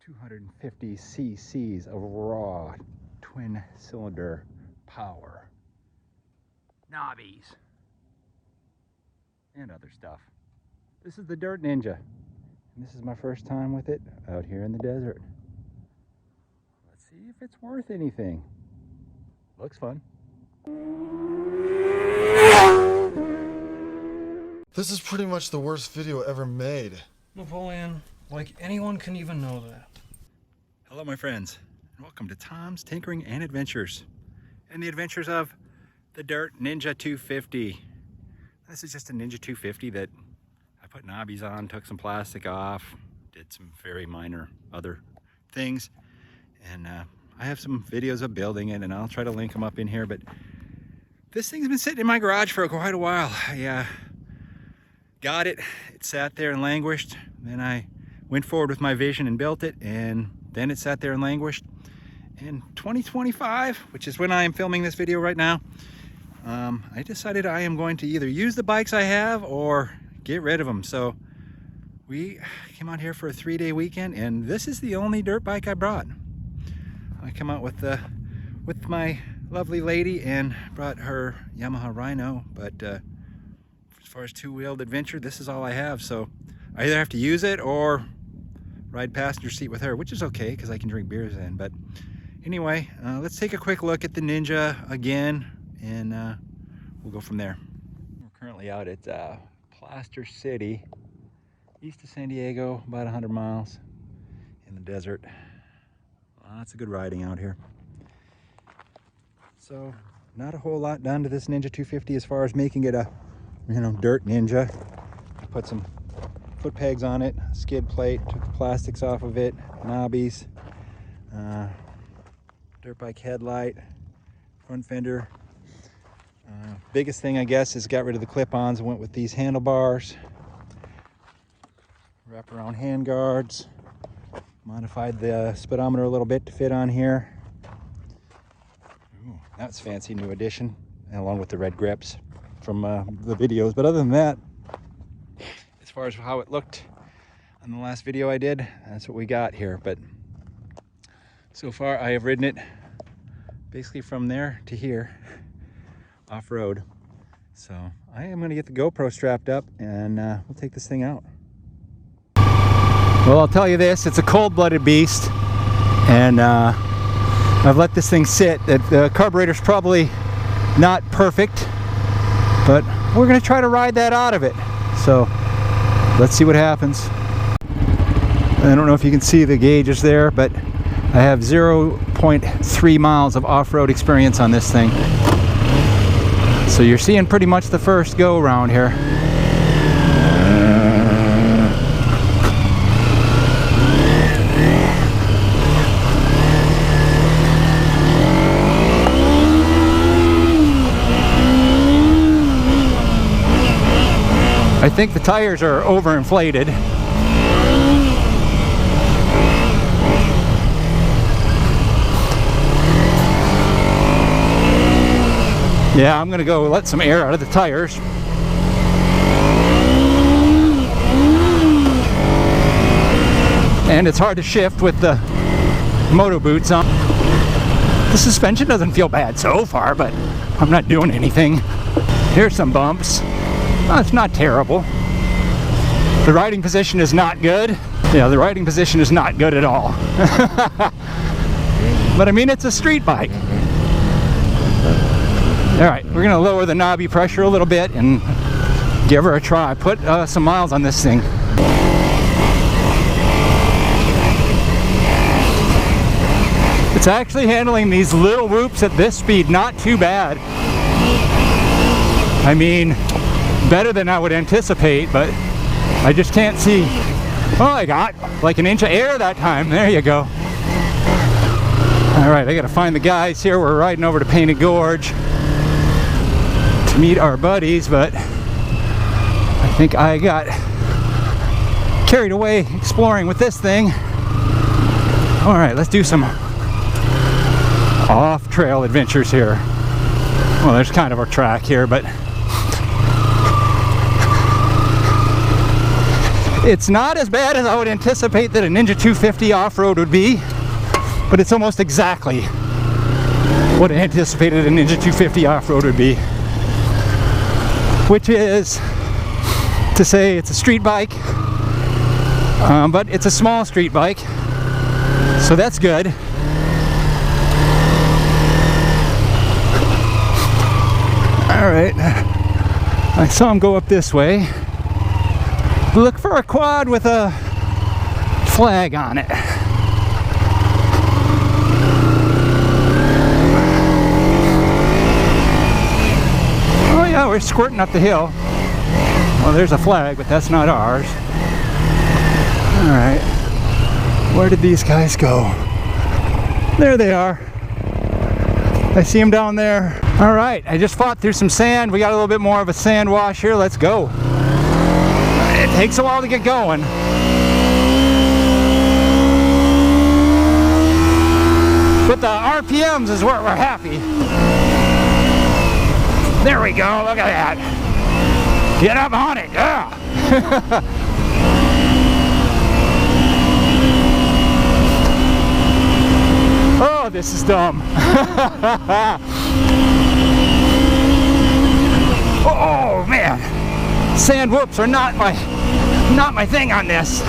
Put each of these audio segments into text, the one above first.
250 cc's of raw twin cylinder power, knobbies, and other stuff. This is the Dirt Ninja, and this is my first time with it out here in the desert. Let's see if it's worth anything. Looks fun. This is pretty much the worst video ever made. Napoleon, like anyone can even know that. Hello my friends, and welcome to Tom's Tinkering and Adventures, and the adventures of the Dirt Ninja 250. This is just a Ninja 250 that I put knobbies on, took some plastic off, did some very minor other things, and I have some videos of building it, and I'll try to link them up in here. But this thing's been sitting in my garage for quite a while. I got it, it sat there and languished, then I went forward with my vision and built it, and then it sat there and languished. In 2025, which is when I am filming this video right now, I decided I am going to either use the bikes I have or get rid of them. So we came out here for a 3-day weekend, and this is the only dirt bike I brought. I come out with my lovely lady and brought her Yamaha Rhino, but as far as two-wheeled adventure, this is all I have. So I either have to use it or ride passenger seat with her, which is okay because I can drink beers then. But anyway, let's take a quick look at the Ninja again, and we'll go from there. We're currently out at Plaster City, east of San Diego, about 100 miles in the desert. Lots of good riding out here. So not a whole lot done to this Ninja 250 as far as making it a, Dirt Ninja. I put some foot pegs on it, skid plate, took the plastics off of it, knobbies, dirt bike headlight, front fender. Biggest thing I guess is got rid of the clip-ons and went with these handlebars, wraparound hand guards, modified the speedometer a little bit to fit on here. Ooh, that's fancy new addition, along with the red grips from the videos. But other than that, as far as how it looked on the last video I did, that's what we got here. But so far I have ridden it basically from there to here off-road. So I am going to get the GoPro strapped up, and we'll take this thing out. Well, I'll tell you this, it's a cold-blooded beast, and I've let this thing sit. The carburetor's probably not perfect, but we're going to try to ride that out of it. So let's see what happens. I don't know if you can see the gauges there, but I have 0.3 miles of off-road experience on this thing. So you're seeing pretty much the first go around here. I think the tires are overinflated. Yeah, I'm gonna go let some air out of the tires. And it's hard to shift with the moto boots on. The suspension doesn't feel bad so far, but I'm not doing anything. Here's some bumps. Oh, it's not terrible. The riding position is not good. Yeah, the riding position is not good at all. But I mean, it's a street bike. All right, we're gonna lower the knobby pressure a little bit and give her a try. Put some miles on this thing. It's actually handling these little whoops at this speed not too bad. I mean, better than I would anticipate, but I just can't see. Oh, I got like an inch of air that time. There you go. All right, I gotta find the guys here. We're riding over to Painted Gorge to meet our buddies, but I think I got carried away exploring with this thing. All right, let's do some off-trail adventures here. Well, there's kind of a track here, but It's not as bad as I would anticipate that a Ninja 250 off-road would be, but it's almost exactly what I anticipated a Ninja 250 off-road would be, which is to say it's a street bike, but it's a small street bike, so that's good. Alright, I saw him go up this way. Look for a quad with a flag on it. Oh yeah, we're squirting up the hill. Well, there's a flag, but that's not ours. Alright, where did these guys go? There they are. I see them down there. Alright, I just fought through some sand. We got a little bit more of a sand wash here. Let's go. It takes a while to get going. But the RPMs is where we're happy. There we go, look at that. Get up on it, yeah. Oh, this is dumb. Oh man, sand whoops are not my thing on this.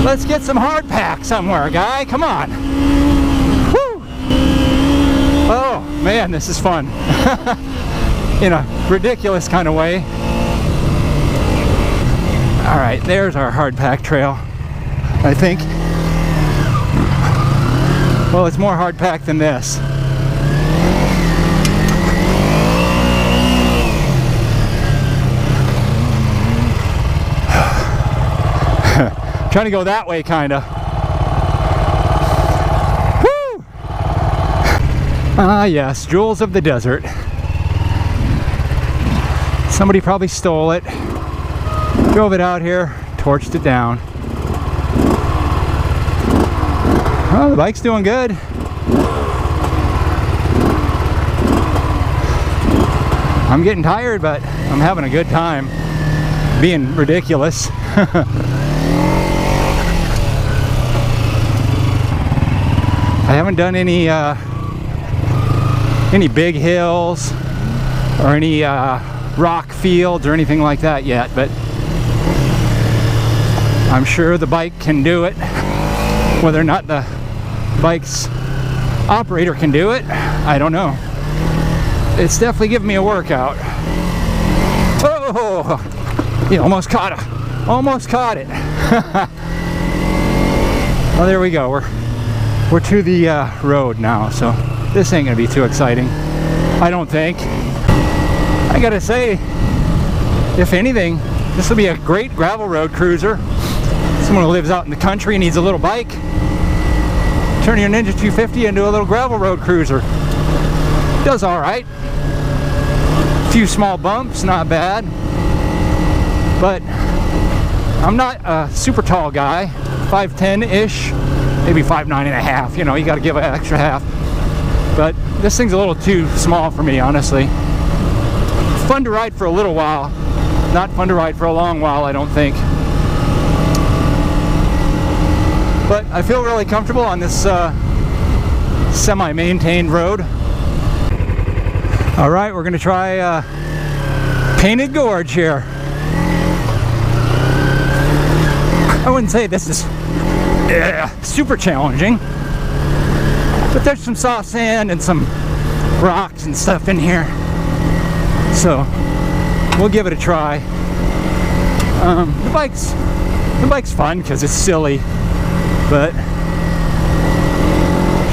Let's get some hard pack somewhere, guy. Come on. Woo. Oh man, this is fun. In a ridiculous kind of way. All right, there's our hard pack trail, I think. Well, it's more hard pack than this. Trying to go that way, kinda. Woo! Ah, yes, jewels of the desert. Somebody probably stole it, drove it out here, torched it down. Oh, the bike's doing good. I'm getting tired, but I'm having a good time being ridiculous. I haven't done any big hills or any rock fields or anything like that yet, but I'm sure the bike can do it. Whether or not the bike's operator can do it, I don't know. It's definitely giving me a workout. Oh, you almost caught it. Almost caught it. Well, there we go. We're to the road now, so this ain't gonna be too exciting, I don't think. I gotta say, if anything, this will be a great gravel road cruiser. Someone who lives out in the country needs a little bike. Turn your Ninja 250 into a little gravel road cruiser. Does all right. A few small bumps, not bad. But I'm not a super tall guy, 5'10"-ish, maybe 5'9.5". You know, you got to give an extra half. But this thing's a little too small for me, honestly. Fun to ride for a little while, not fun to ride for a long while, I don't think. But I feel really comfortable on this semi-maintained road. All right, we're gonna try Painted Gorge here. I wouldn't say this is super challenging, but there's some soft sand and some rocks and stuff in here, so we'll give it a try. The bike's fun because it's silly, but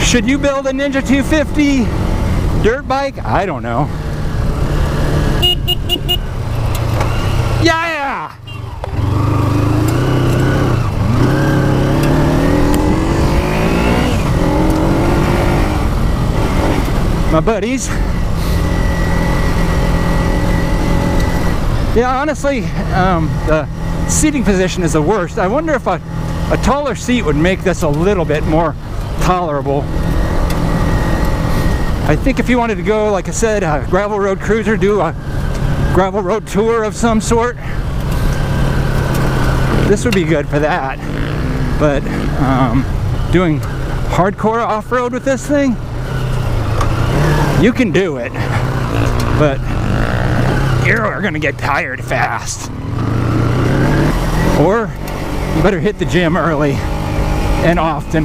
should you build a Ninja 250 dirt bike? I don't know. Yeah! My buddies. Yeah, honestly, the seating position is the worst. I wonder if a taller seat would make this a little bit more tolerable. I I think if you wanted to go, like I said, a gravel road cruiser, do a gravel road tour of some sort, this would be good for that. But doing hardcore off-road with this thing, you can do it, but you're gonna get tired fast. Or you better hit the gym early and often.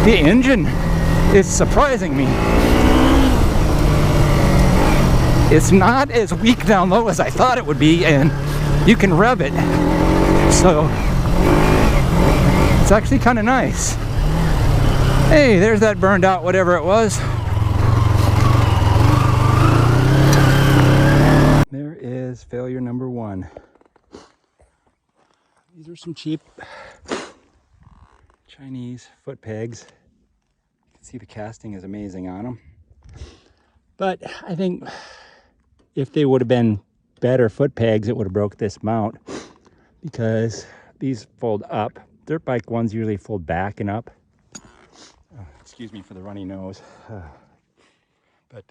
The engine is surprising me. It's not as weak down low as I thought it would be, and you can rev it. So it's actually kind of nice. Hey, there's that burned out whatever it was. There is failure number one. These are some cheap Chinese foot pegs. You can see the casting is amazing on them. But I think if they would have been better foot pegs, it would have broke this mount, because these fold up. Dirt bike ones usually fold back and up. Oh, excuse me for the runny nose. But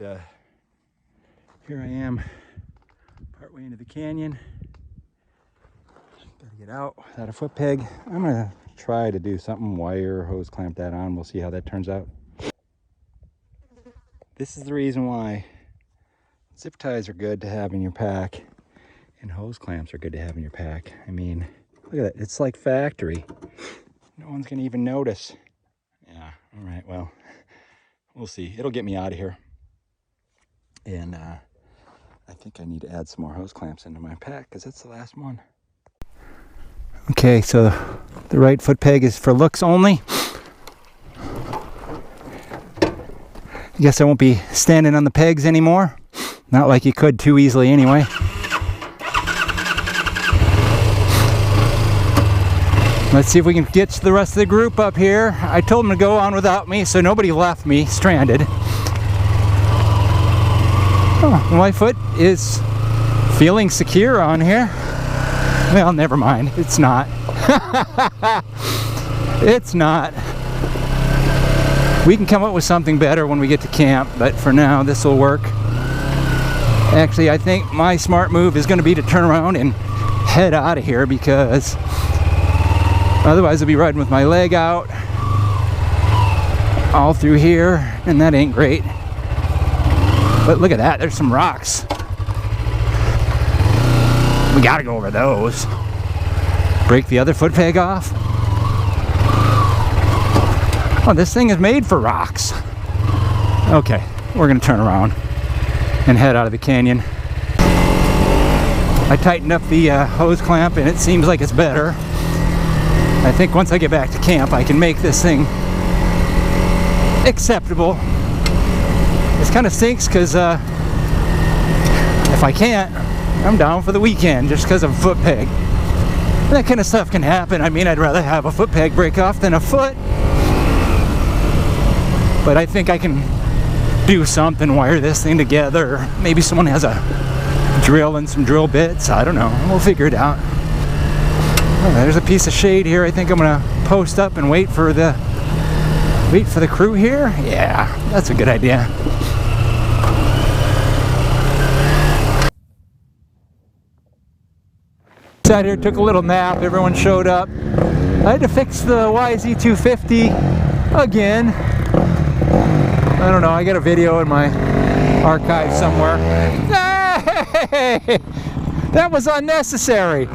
here I am, partway into the canyon. Gotta get out without a foot peg. I'm gonna try to do something, wire, hose clamp that on. We'll see how that turns out. This is the reason why zip ties are good to have in your pack and hose clamps are good to have in your pack. I mean, look at that, it's like factory. No one's gonna even notice. Yeah, all right, well, we'll see. It'll get me out of here. And I think I need to add some more hose clamps into my pack, because that's the last one. Okay, so the right foot peg is for looks only. I guess I won't be standing on the pegs anymore. Not like you could too easily anyway. Let's see if we can get the rest of the group up here. I told them to go on without me, so nobody left me stranded. Oh, my foot is feeling secure on here. Well, never mind. It's not. It's not. We can come up with something better when we get to camp, but for now, this will work. Actually, I think my smart move is going to be to turn around and head out of here, because otherwise I'll be riding with my leg out all through here, and that ain't great. But look at that, there's some rocks. We gotta go over those. Break the other foot peg off. Oh, this thing is made for rocks. Okay, we're gonna turn around and head out of the canyon. I tightened up the hose clamp and it seems like it's better. I think once I get back to camp, I can make this thing acceptable. This kind of stinks because if I can't, I'm down for the weekend just because of a foot peg. That kind of stuff can happen. I mean, I'd rather have a foot peg break off than a foot. But I think I can do something, wire this thing together. Maybe someone has a drill and some drill bits. I don't know. We'll figure it out. Oh, there's a piece of shade here. I think I'm gonna post up and wait for the crew here. Yeah, that's a good idea. Sat here, took a little nap. Everyone showed up. I had to fix the YZ250 again. I don't know, I got a video in my archive somewhere. Hey! That was unnecessary.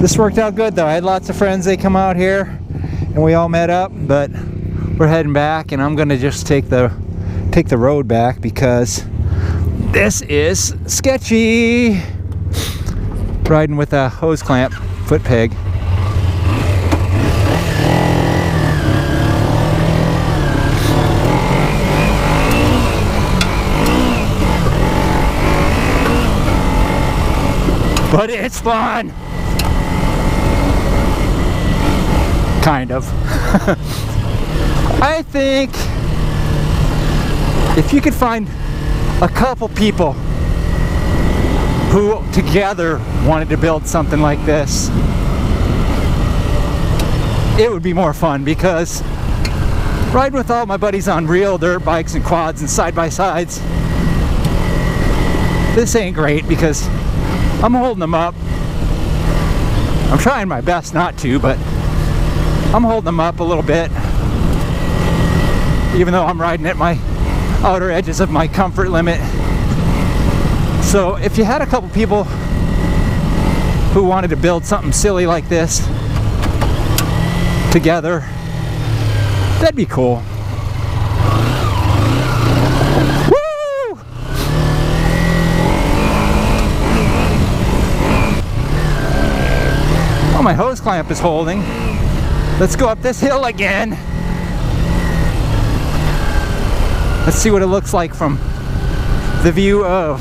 This worked out good though. I had lots of friends, they come out here and we all met up, but we're heading back and I'm gonna just take the road back because this is sketchy. Riding with a hose clamp foot peg. But it's fun! Kind of. I think if you could find a couple people who together wanted to build something like this, it would be more fun because riding with all my buddies on real dirt bikes and quads and side-by-sides. This ain't great because I'm holding them up. I'm trying my best not to, but I'm holding them up a little bit, even though I'm riding at my outer edges of my comfort limit. So if you had a couple people who wanted to build something silly like this together, that'd be cool. Woo! Oh, my hose clamp is holding. Let's go up this hill again. Let's see what it looks like from the view of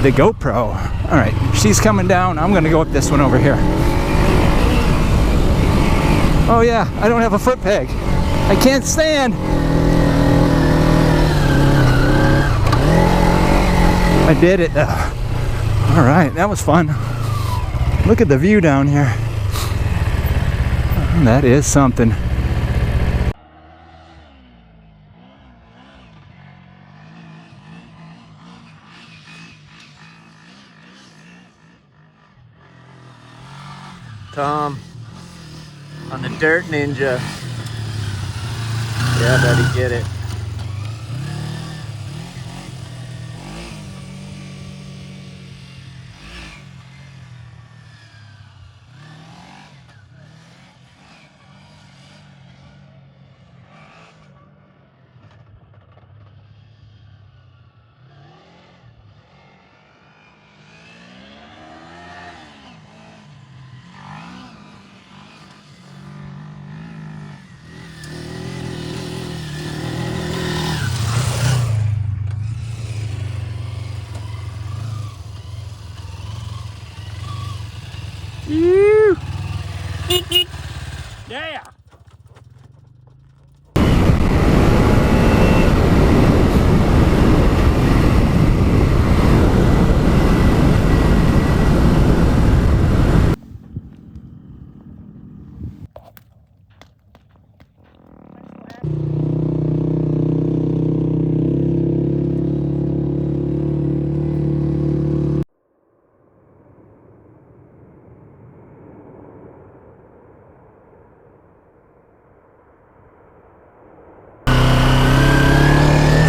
the GoPro. All right, she's coming down. I'm gonna go up this one over here. Oh yeah, I don't have a foot peg. I can't stand. I did it though. All right, that was fun. Look at the view down here. That is something. Tom on the Dirt Ninja. Yeah, buddy, get it. Yeah.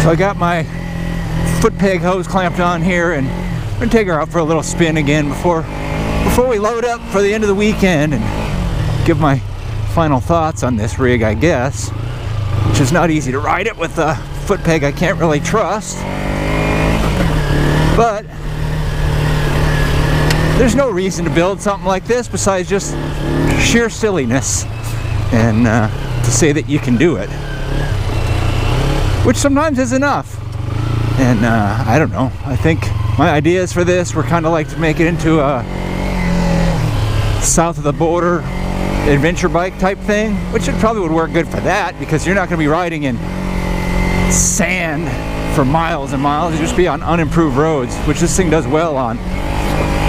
So I got my foot peg hose clamped on here, and I'm gonna take her out for a little spin again before we load up for the end of the weekend and give my final thoughts on this rig, I guess. Which is not easy to ride it with a foot peg I can't really trust. But there's no reason to build something like this besides just sheer silliness and to say that you can do it. Which sometimes is enough. And I don't know, I think my ideas for this were kind of like to make it into a south of the border adventure bike type thing, which it probably would work good for that because you're not going to be riding in sand for miles and miles. You'll just be on unimproved roads, which this thing does well on.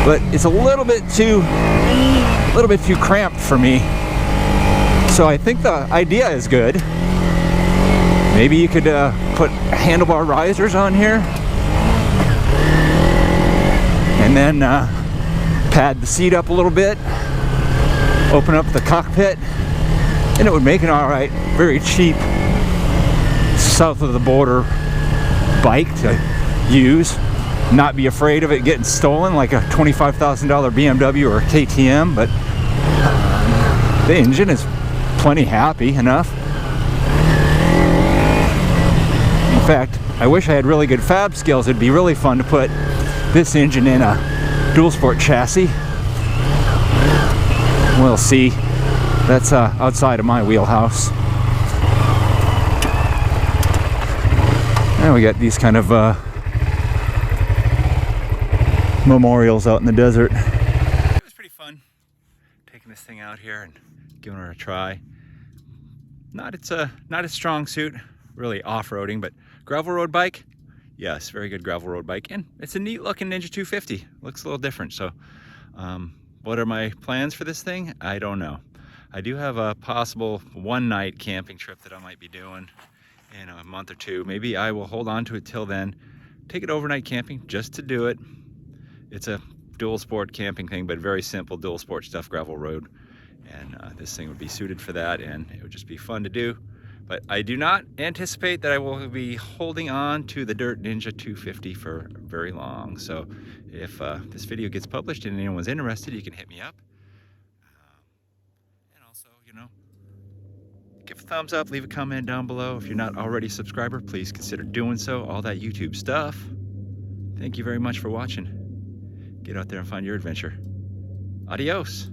But it's a little bit too cramped for me. So I think the idea is good. Maybe you could put handlebar risers on here and then pad the seat up a little bit, open up the cockpit, and it would make an alright, very cheap south of the border bike to use. Not be afraid of it getting stolen like a $25,000 BMW or KTM, but the engine is plenty happy enough. In fact, I wish I had really good fab skills. It'd be really fun to put this engine in a dual sport chassis. We'll see. That's outside of my wheelhouse. And we got these kind of memorials out in the desert. It was pretty fun taking this thing out here and giving her a try. Not a strong suit, really off-roading, but gravel road bike, yes, very good gravel road bike. And it's a neat looking Ninja 250. Looks a little different. So what are my plans for this thing? I don't know. I do have a possible one-night camping trip that I might be doing in a month or two. Maybe I will hold on to it till then, take it overnight camping just to do it. It's a dual sport camping thing, but very simple dual sport stuff, gravel road. And this thing would be suited for that, and it would just be fun to do. But I do not anticipate that I will be holding on to the Dirt Ninja 250 for very long. So if this video gets published and anyone's interested, you can hit me up. And also, you know, give a thumbs up, leave a comment down below. If you're not already a subscriber, please consider doing so. All that YouTube stuff. Thank you very much for watching. Get out there and find your adventure. Adios.